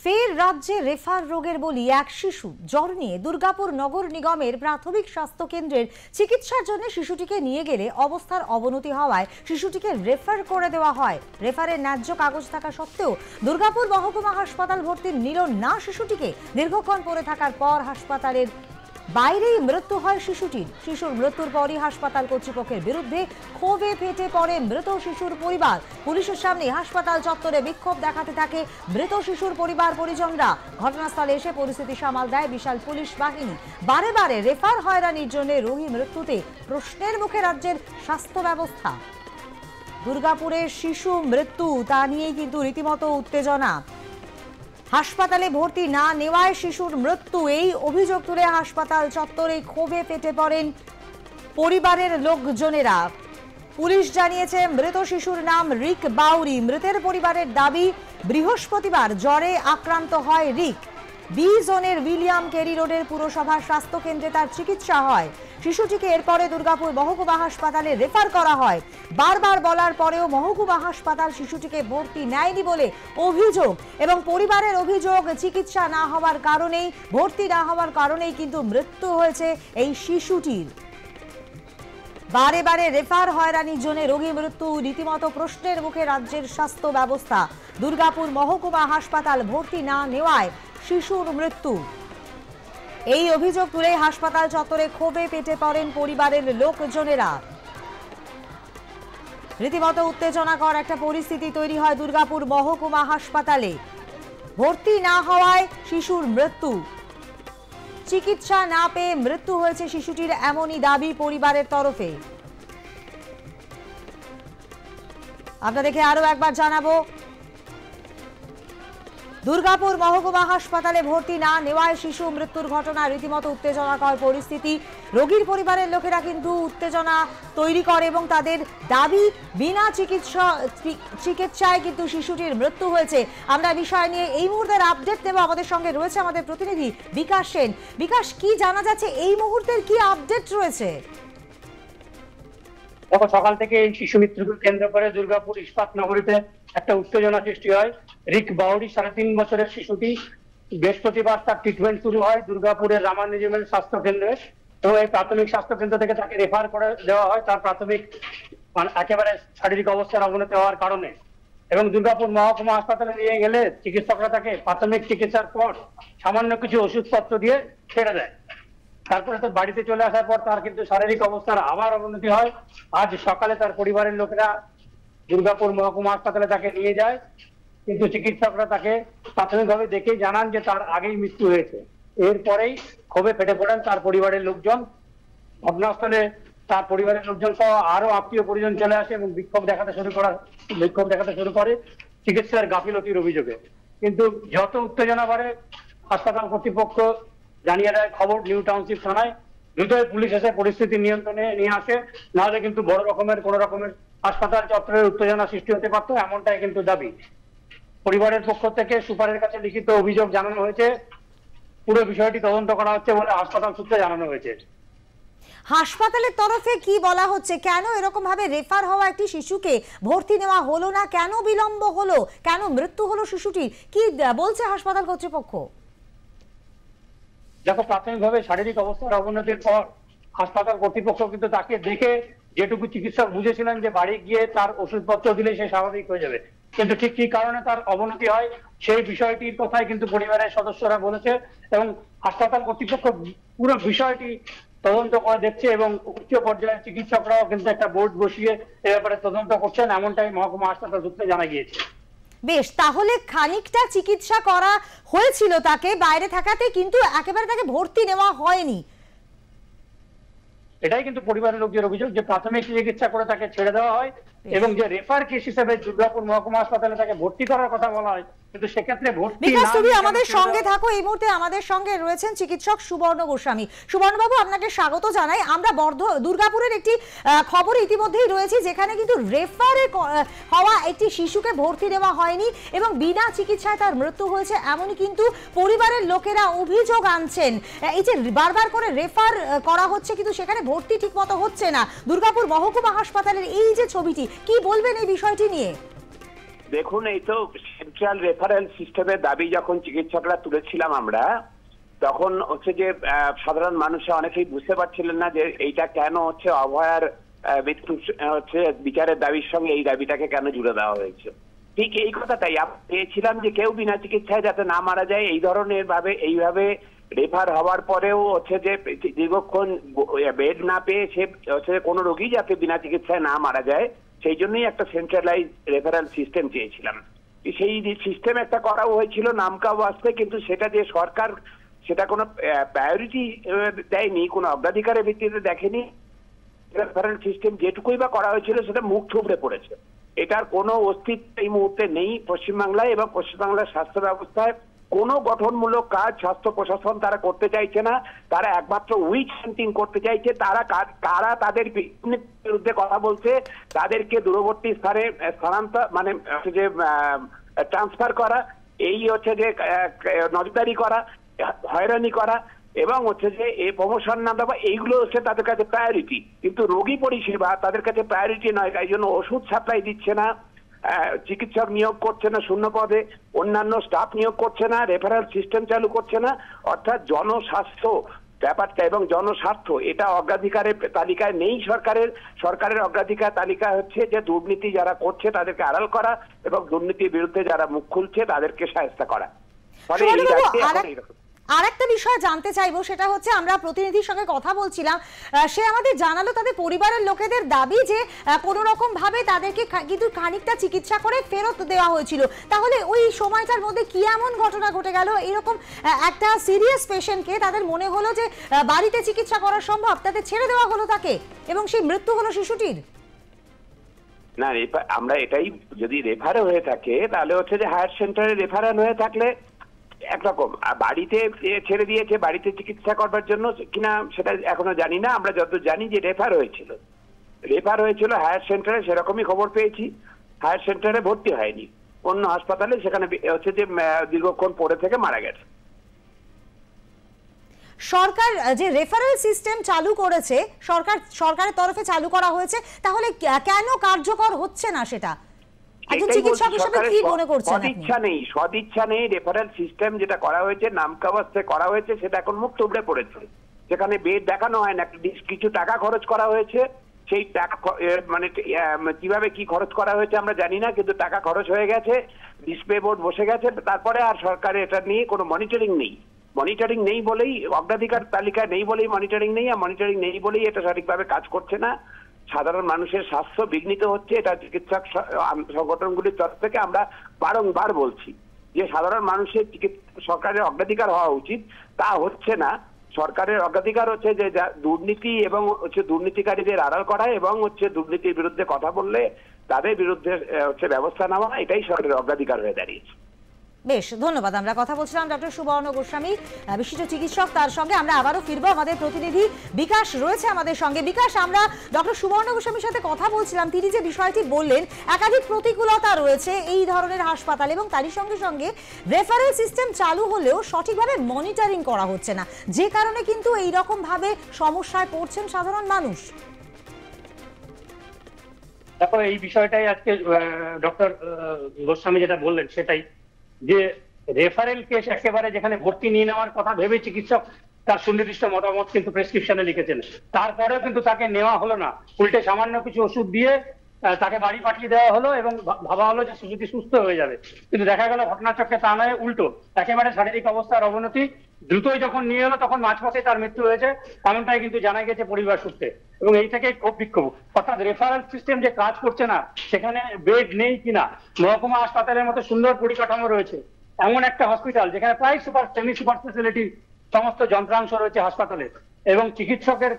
ফের রাজ্যে রেফার রোগের বলি এক শিশু। জ্বর নিয়ে দুর্গাপুর নগর নিগমের প্রাথমিক স্বাস্থ্য কেন্দ্রের চিকিৎসার জন্য শিশুটিকে নিয়ে গেলে অবস্থার অবনতি হওয়ায় শিশুটিকে রেফার করে দেওয়া হয়। রেফারের ন্যায্য কাগজ থাকা সত্ত্বেও দুর্গাপুর মহকুমা হাসপাতাল ভর্তি নিল না শিশুটিকে। দীর্ঘক্ষণ পড়ে থাকার পর হাসপাতালের বাইরেই মৃত্যু হয় শিশুটির। শিশুর মৃত্যুর পরই হাসপাতাল কর্তৃপক্ষের বিরুদ্ধে ক্ষোভে ফেটে পড়ে মৃত শিশুর পরিবার। পুলিশের সামনে হাসপাতাল চত্বরে বিক্ষোভ দেখাতে থাকে মৃত শিশুর পরিবার পরিজনরা। ঘটনাস্থলে এসে পরিস্থিতি সামাল দেয় বিশাল পুলিশ বাহিনী। বারে বারে রেফার হয়রানির জন্য রোগী মৃত্যুতে প্রশ্নের মুখে রাজ্যের স্বাস্থ্য ব্যবস্থা। দুর্গাপুরের শিশু মৃত্যু তা নিয়ে কিন্তু রীতিমতো উত্তেজনা। হাসপাতালে ভর্তি না নেওয়ায় শিশুর মৃত্যু, এই অভিযোগ তুলে হাসপাতাল চত্বরে ক্ষোভে ফেটে পড়েন পরিবারের লোকজনেরা। পুলিশ জানিয়েছে মৃত শিশুর নাম রিক বাউরি। মৃতের পরিবারের দাবি বৃহস্পতিবার জ্বরে আক্রান্ত হয় রিক। বি জোনের উইলিয়াম কেরি রোডের পুরসভা স্বাস্থ্য কেন্দ্রে তার চিকিৎসা হয়। শিশুটিকে এরপরে দুর্গাপুর মহকুমা হাসপাতালে রেফার করা হয়। বারবার বলার পরেও মহকুমা হাসপাতাল শিশুটিকে ভর্তি নেয়নি বলে অভিযোগ, এবং পরিবারের অভিযোগ চিকিৎসা না হওয়ার কারণেই, ভর্তি না হওয়ার কারণেই কিন্তু মৃত্যু হয়েছে এই শিশুটির। বারে বারে রেফার হয়রানির জন্য রোগী মৃত্যু, রীতিমতো প্রশ্নের মুখে রাজ্যের স্বাস্থ্য ব্যবস্থা। দুর্গাপুর মহকুমা হাসপাতাল ভর্তি না নেওয়ায় শিশুর মৃত্যু, এই অভিযোগ তুলে হাসপাতাল চত্বরে ক্ষোভে ফেটে পড়েন পরিবারের লোকজনেরা। রীতিমতো উত্তেজনাকর একটা পরিস্থিতি তৈরি হয় দুর্গাপুর মহকুমা হাসপাতালে। ভর্তি না হওয়ায় শিশুর মৃত্যু, চিকিৎসা না পেয়ে মৃত্যু হয়েছে শিশুটির, এমনই দাবি পরিবারের তরফে। আপনাদেরকে আরো একবার জানাবো, দুর্গাপুর মহকুমা হাসপাতালে ভর্তি না নেওয়ায় শিশু মৃত্যুর ঘটনা, রীতিমতো উত্তেজনাকর পরিস্থিতি। রোগীর পরিবারের লোকেরা কিন্তু উত্তেজনা তৈরি করে এবং তাদের দাবি বিনা চিকিৎসায় কিন্তু শিশুটির মৃত্যু হয়েছে। আমরা বিষয় নিয়ে এই মুহূর্তের আপডেট নেব। আমাদের সঙ্গে রয়েছে আমাদের প্রতিনিধি বিকাশ সেন। বিকাশ, কি জানা যাচ্ছে এই মুহূর্তের কি আপডেট রয়েছে? দেখো, সকাল থেকে এই শিশু মৃত্যুকে কেন্দ্র করে দুর্গাপুর ইস্পাত নগরীতে একটা উত্তেজনা সৃষ্টি হয়। রিক বাউরি 3.5 বছরের শিশুটি বৃহস্পতিবার তার ট্রিটমেন্ট শুরু হয় দুর্গাপুরের রামানুজমের স্বাস্থ্য কেন্দ্রে, এবং এই প্রাথমিক স্বাস্থ্য কেন্দ্র থেকে তাকে রেফার করে দেওয়া হয় তার প্রাথমিক একেবারে শারীরিক অবস্থার অবনতি হওয়ার কারণে। এবং দুর্গাপুর মহকুমা হাসপাতালে নিয়ে গেলে চিকিৎসকরা তাকে প্রাথমিক চিকিৎসার পর সামান্য কিছু ওষুধপত্র দিয়ে ছেড়ে দেয়। তারপরে তার বাড়িতে চলে আসার পর তার কিন্তু শারীরিক অবস্থার আবার অবনতি হয়। আজ সকালে তার পরিবারের লোকেরা দুর্গাপুর মহকুমা হাসপাতালে তাকে নিয়ে যায়, কিন্তু চিকিৎসকরা তাকে প্রাথমিকভাবে দেখেই জানান যে তার আগেই মৃত্যু হয়েছে। এরপরেই ক্ষোভে ফেটে পড়েন তার পরিবারের লোকজন। ঘটনাস্থলে তার পরিবারের লোকজন সহ আরো আত্মীয় পরিজন চলে আসে এবং বিক্ষোভ দেখাতে শুরু করে চিকিৎসার গাফিলতির অভিযোগে। কিন্তু যত উত্তেজনা বাড়ে, হাসপাতাল কর্তৃপক্ষ জানিয়ে দেয় খবর নিউ টাউনশিপ থানায়। দ্রুতই পুলিশ এসে পরিস্থিতি নিয়ন্ত্রণে নিয়ে আসে, নাহলে কিন্তু বড় রকমের কোন রকমের হাসপাতাল চত্বরের উত্তেজনা সৃষ্টি হতে পারতো, এমনটাই কিন্তু দাবি। পরিবারের পক্ষ থেকে সুপারের কাছে লিখিত অভিযোগ জানানো হয়েছে। পুরো বিষয়টি তদন্ত করা হচ্ছে বলে হাসপাতাল সূত্রে জানানো হয়েছে। হাসপাতালের তরফে কি বলা হচ্ছে? কেন এরকম ভাবে রেফার হওয়া একটি শিশুকে ভর্তি নেওয়া হলো না? কেন বিলম্ব হলো? কেন মৃত্যু হলো শিশুটির? কি বলছে হাসপাতাল কর্তৃপক্ষ? দেখো, প্রাথমিকভাবে শারীরিক অবস্থার অবনতির পর হাসপাতাল কর্তৃপক্ষ কিন্তু তাকে দেখে যেটুকু চিকিৎসক বুঝেছিলেন যে বাড়ি গিয়ে তার ওষুধপত্র দিলে সে স্বাভাবিক হয়ে যাবে, কিন্তু ঠিক কি কারণে তার অবনতি হয় সেই বিষয়টির কথাই কিন্তু পরিবারের সদস্যরা বলেছে, এবং হাসপাতাল কর্তৃপক্ষ পুরো বিষয়টি তদন্ত করে দেখছে এবং উচ্চ পর্যায়ের চিকিৎসকরাও কিন্তু একটা বোর্ড বসিয়ে এ ব্যাপারে তদন্ত করছেন, এমনটাই মহকুমা হাসপাতাল সূত্রে জানা গিয়েছে। বেশ, তাহলে খানিকটা চিকিৎসা করা হয়েছিল তাকে বাইরে থাকাতে, কিন্তু একেবারে তাকে ভর্তি নেওয়া হয়নি। এটাই কিন্তু পরিবারের লোকদের অভিযোগ যে প্রাথমিক চিকিৎসা করে তাকে ছেড়ে দেওয়া হয়, এবং যে রেফার কেস হিসেবে দুর্গাপুর মহকুমা হাসপাতালে তাকে ভর্তি করার কথা বলা হয়, কিন্তু সেক্ষেত্রে ভর্তি বিকাশ, তুমি আমাদের সঙ্গে থাকো। এই মুহূর্তে আমাদের সঙ্গে রয়েছেন চিকিৎসক সুবর্ণ গোস্বামী। সুবর্ণবাবু, আপনাকে স্বাগত জানাই। আমরা দুর্গাপুরের একটি খবর ইতিমধ্যেই রয়েছে, যেখানে কিন্তু রেফারে হওয়া একটি শিশুকে ভর্তি দেওয়া হয়নি এবং বিনা চিকিৎসায় তার মৃত্যু হয়েছে, এমনই কিন্তু পরিবারের লোকেরা অভিযোগ আনছেন। এই যে বারবার করে রেফার করা হচ্ছে কিন্তু সেখানে ভর্তি ঠিক মতো হচ্ছে না, দুর্গাপুর মহকুমা হাসপাতালের এই যে ছবিটি, কি বলবেন এই বিষয়টি নিয়ে? দেখুন, এই তো সেন্ট্রাল রেফারেল সিস্টেমের দাবি যখন চিকিৎসকরা তুলেছিলাম আমরা, তখন হচ্ছে যে সাধারণ মানুষরা অনেকেই বুঝতে পারছিলেন না যে এইটা কেন হচ্ছে অভয়ার মৃত্যু হচ্ছে বিচারের দাবির সঙ্গে এই দাবিটাকে কেন জুড়ে দেওয়া হয়েছে। ঠিক এই কথাটাই আমরা পেয়েছিলাম যে কেউ বিনা চিকিৎসায় যাতে না মারা যায়, এই ধরনের এইভাবে রেফার হওয়ার পরেও হচ্ছে যে দীর্ঘক্ষণ বেড না পেয়ে সে হচ্ছে কোনো রোগী যাতে বিনা চিকিৎসায় না মারা যায়, সেই জন্যই একটা সেন্ট্রালাইজ রেফারেল সিস্টেম চেয়েছিলাম। সেই সিস্টেম একটা করাও হয়েছিল নামকা ওয়াস্তে, কিন্তু সেটা যে সরকার সেটা কোনো প্রায়োরিটি দেয়নি, কোনো অগ্রাধিকারের ভিত্তিতে দেখেনি। রেফারেল সিস্টেম যেটুকুই বা করা হয়েছিল সেটা মুখ থুবড়ে পড়েছে। এটার কোনো অস্তিত্ব এই মুহূর্তে নেই পশ্চিমবাংলায়, এবং পশ্চিমবাংলার স্বাস্থ্য ব্যবস্থায় কোনো গঠনমূলক কাজ স্বাস্থ্য প্রশাসন তারা করতে চাইছে না। তারা একমাত্র উইক হান্টিং করতে চাইছে। তারা তাদের বিরুদ্ধে কথা বলছে, তাদেরকে দূরবর্তী স্থানে স্থানান্তর মানে যে ট্রান্সফার করা, এই হচ্ছে যে নজরদারি করা, হয়রানি করা, এবং হচ্ছে যে এই প্রমোশন না দেওয়া, এইগুলো হচ্ছে তাদের কাছে প্রায়োরিটি। কিন্তু রোগী পরিষেবা তাদের কাছে প্রায়োরিটি নয়। তাই জন্য ওষুধ সাপ্লাই দিচ্ছে না, চিকিৎসক নিয়োগ করছে না শূন্য পদে, অন্যান্য স্টাফ নিয়োগ করছে না, রেফারেল সিস্টেম চালু করছে না। অর্থাৎ জনস্বাস্থ্য ব্যাপারটা এবং জনস্বার্থ এটা অগ্রাধিকারের তালিকায় নেই সরকারের অগ্রাধিকার তালিকা হচ্ছে যে দুর্নীতি যারা করছে তাদেরকে আড়াল করা এবং দুর্নীতির বিরুদ্ধে যারা মুখ খুলছে তাদেরকে শায়েস্তা করা। আর একটা বিষয় জানতে চাইবো, সেটা হচ্ছে আমরা প্রতিনিধির সঙ্গে কথা বলছিলাম, সে আমাদের জানালো তাদের পরিবারের লোকেদের দাবি যে কোনো রকম ভাবে তাদেরকে কিন্তু খানিকটা চিকিৎসা করে ফেরত দেওয়া হয়েছিল। তাহলে ওই সময়টার মধ্যে কি এমন ঘটনা ঘটে গেল, এরকম একটা সিরিয়াস পেশেন্টকে তাদের মনে হলো যে বাড়িতে চিকিৎসা করা সম্ভব, তাদের ছেড়ে দেওয়া হলো তাকে, এবং সেই মৃত্যু হলো শিশুটির? না, আমরা এটাই, যদি রেফারে হয়ে থাকে তাহলে হচ্ছে যে হায়ার সেন্টারে রেফারেল হয়ে থাকলে একরকম, বাড়িতে ছেড়ে দিয়েছে বাড়িতে চিকিৎসা করবার জন্য কিনা সেটা এখনো জানি না। আমরা যত জানি যে রেফার হয়েছিল হায়ার সেন্টারে, সেরকমই খবর পেয়েছি। হায়ার সেন্টারে ভর্তি হয়নি, অন্য হাসপাতালে, সেখানে হচ্ছে যে দীর্ঘক্ষণ পড়ে থেকে মারা গেছে। সরকার যে রেফারেল সিস্টেম চালু করেছে, সরকারের তরফে চালু করা হয়েছে, তাহলে কেন কার্যকর হচ্ছে না সেটা? একজন চিকিৎসক হিসেবে কি মনে করছেন আপনি? সদিচ্ছা নেই। রেফারেল সিস্টেম যেটা করা হয়েছে নামকাওয়াস্তে করা হয়েছে, সেটা এখন মুখ থুবড়ে পড়েছে। সেখানে বেড দেখানো হয় না, কিছু টাকা খরচ করা হয়েছে। সেই টাকা মানে কিভাবে কি খরচ করা হয়েছে আমরা জানি না, কিন্তু টাকা খরচ হয়ে গেছে, ডিসপ্লে বোর্ড বসে গেছে। তারপরে আর সরকারের এটা নিয়ে কোনো মনিটরিং নেই বলেই, অগ্রাধিকার তালিকায় নেই বলেই মনিটরিং নেই, আর মনিটরিং নেই বলেই এটা সঠিকভাবে কাজ করছে না। সাধারণ মানুষের স্বাস্থ্য বিঘ্নিত হচ্ছে। এটা চিকিৎসক সংগঠনগুলির তরফ থেকে আমরা বারংবার বলছি যে সাধারণ মানুষের সরকারের অগ্রাধিকার হওয়া উচিত, তা হচ্ছে না। সরকারের অগ্রাধিকার হচ্ছে যে দুর্নীতি এবং হচ্ছে দুর্নীতিকারীদের আড়াল করা এবং হচ্ছে দুর্নীতির বিরুদ্ধে কথা বললে তাদের বিরুদ্ধে হচ্ছে ব্যবস্থা নেওয়া, এটাই সরকারের অগ্রাধিকার হয়ে দাঁড়িয়েছে। বেশ, ধন্যবাদ। আমরা কথা বলছিলাম ডক্টর সুবর্ণ গোস্বামী, বিশিষ্ট চিকিৎসক। তার সঙ্গে আমরা আবারও ফিরবো। আমাদের প্রতিনিধি বিকাশ রয়েছে আমাদের সঙ্গে। বিকাশ, আমরা ডক্টর সুবর্ণ গোস্বামীর সাথে কথা বলছিলাম। তিনি যে বিষয়টি বললেন, একাধিক প্রতিকূলতা রয়েছে এই ধরনের হাসপাতাল, এবং তারই সঙ্গে সঙ্গে রেফারেল সিস্টেম চালু হলেও সঠিকভাবে মনিটরিং করা হচ্ছে না, যে কারণে কিন্তু এই রকম ভাবে সমস্যায় পড়ছেন সাধারণ মানুষ। দেখো, এই বিষয়টাই আজকে ডক্টর গোস্বামী যেটা বললেন সেটাই, যে রেফারেল কেস একেবারে যেখানে ভর্তি নিয়ে নেওয়ার কথা ভেবে চিকিৎসক তার সুনির্দিষ্ট মতামত কিন্তু প্রেসক্রিপশনে লিখেছেন, তারপরেও কিন্তু তাকে নেওয়া হলো না। উল্টে সামান্য কিছু ওষুধ দিয়ে তাকে বাড়ি পাঠিয়ে দেওয়া হলো এবং ভাবা হলো যে শিশুটি সুস্থ হয়ে যাবে। কিন্তু দেখা গেল ঘটনাচক্রে তা নয়, উল্টো একেবারে শারীরিক অবস্থার অবনতি। দ্রুতই যখন নিয়ে এলো তখন মাঝপথে তার মৃত্যু হয়েছে, এমনটাই কিন্তু জানা গেছে পরিবার সূত্রে। এবং এই থেকে ক্ষোভ বিক্ষোভ, অর্থাৎ রেফারেল সিস্টেম যে কাজ করছে না, সেখানে বেড নেই কিনা। মহকুমা হাসপাতালের মতো সুন্দর পরিকাঠামো রয়েছে, এমন একটা হসপিটাল যেখানে প্রায় সেমি সুপার স্পেশালিটি সমস্ত যন্ত্রাংশ রয়েছে হাসপাতালে, এবং চিকিৎসকের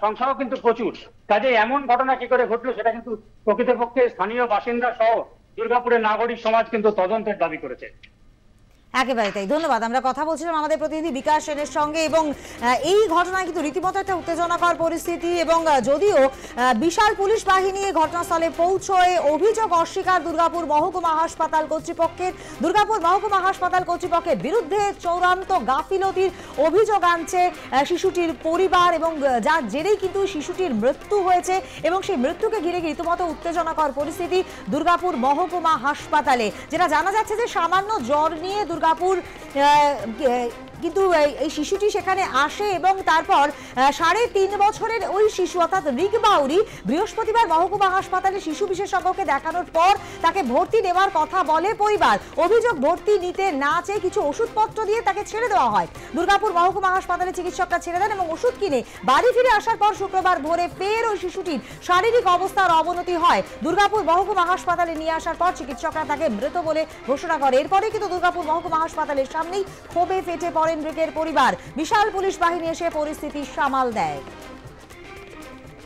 সংখ্যাও কিন্তু প্রচুর। কাজে এমন ঘটনা কি করে ঘটলো সেটা কিন্তু প্রকৃতপক্ষে স্থানীয় বাসিন্দা সহ দুর্গাপুরের নাগরিক সমাজ কিন্তু তদন্তের দাবি করেছে। একেবারে তাই, ধন্যবাদ। আমরা কথা বলছিলাম আমাদের প্রতিনিধি বিকাশ সেনের সঙ্গে এবং এই ঘটনায় কিন্তু রীতিমতো একটা উত্তেজনাকর পরিস্থিতি এবং যদিও বিশাল পুলিশ বাহিনী ঘটনাস্থলে পৌঁছয় অভিযোগ অস্বীকার দুর্গাপুর মহকুমা হাসপাতাল কর্তৃপক্ষের। দুর্গাপুর মহকুমা হাসপাতাল কর্তৃপক্ষের বিরুদ্ধে চূড়ান্ত গাফিলতির অভিযোগ আনছে শিশুটির পরিবার এবং যার জেরেই কিন্তু শিশুটির মৃত্যু হয়েছে এবং সেই মৃত্যুকে ঘিরে রীতিমতো উত্তেজনাকর পরিস্থিতি দুর্গাপুর মহকুমা হাসপাতালে। যেটা জানা যাচ্ছে যে সামান্য জ্বর নিয়ে দুর্গাপুর কিন্তু এই শিশুটি সেখানে আসে এবং তারপর 3.5 বছরের ওই শিশু অর্থাৎ রিক বাউরি বৃহস্পতিবার মহকুমা হাসপাতালে শিশু বিশেষজ্ঞকে দেখানোর পর তাকে ভর্তি নেওয়ার কথা বলে পরিবার। অভিযোগ ভর্তি নিতে না চেয়ে কিছু ওষুধপত্র দিয়ে তাকে ছেড়ে দেওয়া হয়। দুর্গাপুর মহকুমা হাসপাতালে চিকিৎসকরা ছেড়ে দেন এবং ওষুধ কিনে বাড়ি ফিরে আসার পর শুক্রবার ভোরে ফের ওই শিশুটির শারীরিক অবস্থার অবনতি হয়। দুর্গাপুর মহকুমা হাসপাতালে নিয়ে আসার পর চিকিৎসকরা তাকে মৃত বলে ঘোষণা করে। এরপরে কিন্তু দুর্গাপুর মহকুমা হাসপাতালের সামনেই ক্ষোভে ফেটে পড়ে রিকের পরিবার। বিশাল পুলিশ বাহিনী এসে পরিস্থিতি সামাল দেয়।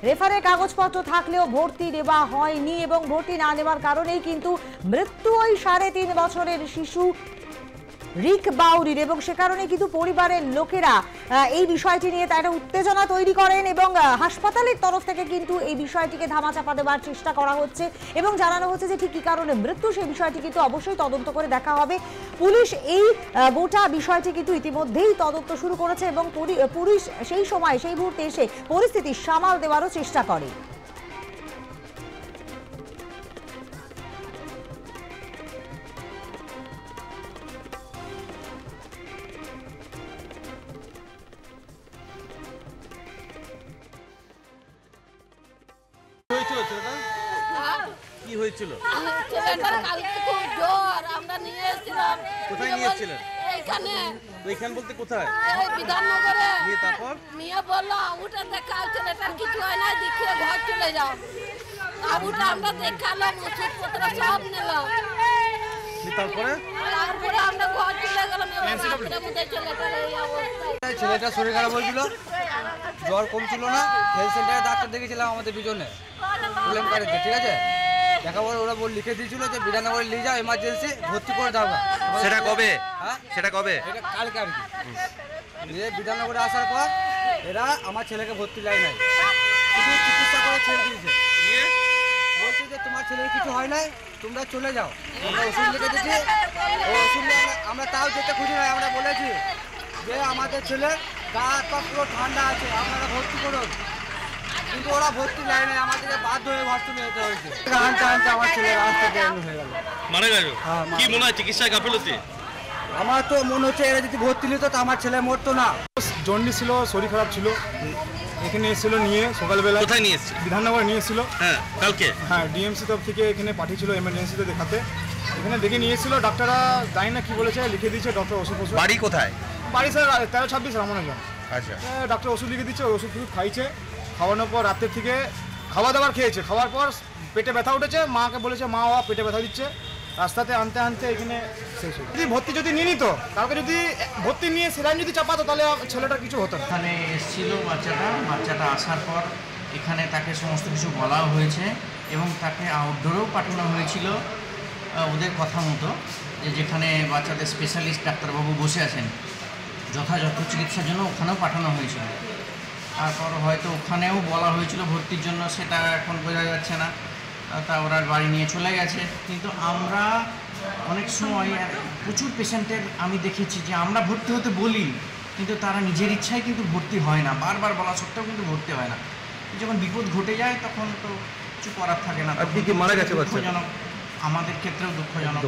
রেফারের কাগজপত্র থাকলেও ভর্তি দেওয়া হয়নি এবং ভর্তি না নেওয়ার কারণেই কিন্তু মৃত্যু ওই 3.5 বছরের শিশু রিক বাউরির এবং সে কারণে কিন্তু পরিবারের লোকেরা এই বিষয়টি নিয়ে তারা উত্তেজনা তৈরি করেন এবং হাসপাতালের তরফ থেকে কিন্তু এই বিষয়টিকে ধামাচাপা দেওয়ার চেষ্টা করা হচ্ছে এবং জানানো হচ্ছে যে ঠিক কী কারণে মৃত্যু সেই বিষয়টি কিন্তু অবশ্যই তদন্ত করে দেখা হবে। পুলিশ এই গোটা বিষয়টি কিন্তু ইতিমধ্যেই তদন্ত শুরু করেছে এবং পুলিশ সেই সময় সেই মুহূর্তে এসে পরিস্থিতি সামাল দেওয়ারও চেষ্টা করে। কি হয়েছিল? ছেলেটার কালকে খুব জ্বর, আমরা নিয়ে এসেছিলাম। কোথায় নিয়ে এসেছিলেন? এইখানে। ওইখান বলতে কোথায়? এই বিধাননগরে। নিয়ে তারপর? নিয়ে বললো আবুটা দেখাও, ছেলেটার কিছু হয় না, দেখিয়ে ঘর চলে যাও। আবুটা আমরা দেখালাম, ওষুধপত্র সব নিলাম। তারপরে আমরা ঘর চলে গেলাম। ছেলেটার এই অবস্থা। ছেলেটার শরীর খারাপ হয়েছিল, জ্বর কমছিল না, হেলথ সেন্টারে ডাক্তার দেখেছিলাম আমাদের পিছনে প্রবলেম কারেন্টে, ঠিক আছে। দেখার পর ওরা লিখে দিয়েছিল যে বিধাননগরে নিয়ে যাও, এমার্জেন্সি ভর্তি করে দাও। সেটা কবে? হ্যাঁ সেটা কবে? এটা কালকে আর কি। দিয়ে বিধাননগরে আসার পর এরা আমার ছেলেকে ভর্তি লাই নাই, শুধু চিকিৎসা করে ছেড়ে দিয়েছে। বলছে যে তোমার ছেলের কিছু হয় নাই, তোমরা চলে যাও। আমরা ওষুধ লিখে দিচ্ছি, ওই ওষুধ আমরা তাও যেতে খুঁজি নাই। আমরা বলেছি যে আমাদের ছেলের গা হাত পা পুরো ঠান্ডা আছে, আপনারা ভর্তি করুন, কিন্তু ওরা ভর্তি নেয় নাই, আমাদেরকে বাধ্য হয়ে ভর্তি নিতে হয়েছে। আনতে আনতে আমার ছেলের রাস্তা বেরোনো হয়ে গেল, মারা গেল। হ্যাঁ, কি মনে হয় চিকিৎসা গাফিলতি? আমার তো মনে হচ্ছে এরা যদি ভর্তি নিত তো আমার ছেলে মরতো না। জন্ডিস ছিল, শরীর খারাপ ছিল, এখানে এসেছিল নিয়ে সকালবেলা। কোথায় নিয়ে এসেছে? বিধাননগরে নিয়ে এসেছিল। হ্যাঁ, কালকে? হ্যাঁ, ডিএমসি তরফ থেকে এখানে পাঠিয়েছিল এমার্জেন্সিতে দেখাতে। এখানে দেখে নিয়ে এসেছিল, ডাক্তাররা জানি না কি বলেছে, লিখে দিয়েছে ডক্টর ওষুধ। বাড়ি কোথায়? বাড়ি স্যার 1326 রামনগর। আচ্ছা। ডাক্তার ওষুধ লিখে দিচ্ছে, ওষুধ ফষুধ খাইছে। খাওয়ানোর পর রাতের থেকে খাওয়া দাবার খেয়েছে, খাওয়ার পর পেটে ব্যথা উঠেছে, মাকে বলেছে, মা বাবা পেটে ব্যথা দিচ্ছে। রাস্তাতে আনতে আনতে এখানে শেষ হয়েছে। যদি ভর্তি যদি নিয়ে নিত, কালকে যদি ভর্তি নিয়ে সেলাইন যদি চাপাতো তাহলে ছেলেটার কিছু হতো না। এখানে এসেছিল বাচ্চাটা আসার পর এখানে তাকে সমস্ত কিছু বলাও হয়েছে এবং তাকে আউটডোরেও পাঠানো হয়েছিল ওদের কথা মতো, যে যেখানে বাচ্চাদের স্পেশালিস্ট ডাক্তারবাবু বসে আছেন যথাযথ চিকিৎসার জন্য ওখানেও পাঠানো হয়েছিল। তারপর হয়তো ওখানেও বলা হয়েছিল ভর্তির জন্য, সেটা এখন বোঝা যাচ্ছে না, তা ওরা বাড়ি নিয়ে চলে গেছে। কিন্তু আমরা অনেক সময় প্রচুর পেশেন্টের আমি দেখেছি যে আমরা ভর্তি হতে বলি, কিন্তু তারা নিজের ইচ্ছায় কিন্তু ভর্তি হয় না, বারবার বলা সত্ত্বেও কিন্তু ভর্তি হয় না। যখন বিপদ ঘটে যায় তখন তো কিছু করার থাকে না। আপনি কি মারা গেছে বাচ্চা? দুঃখজনক, আমাদের ক্ষেত্রেও দুঃখজনক।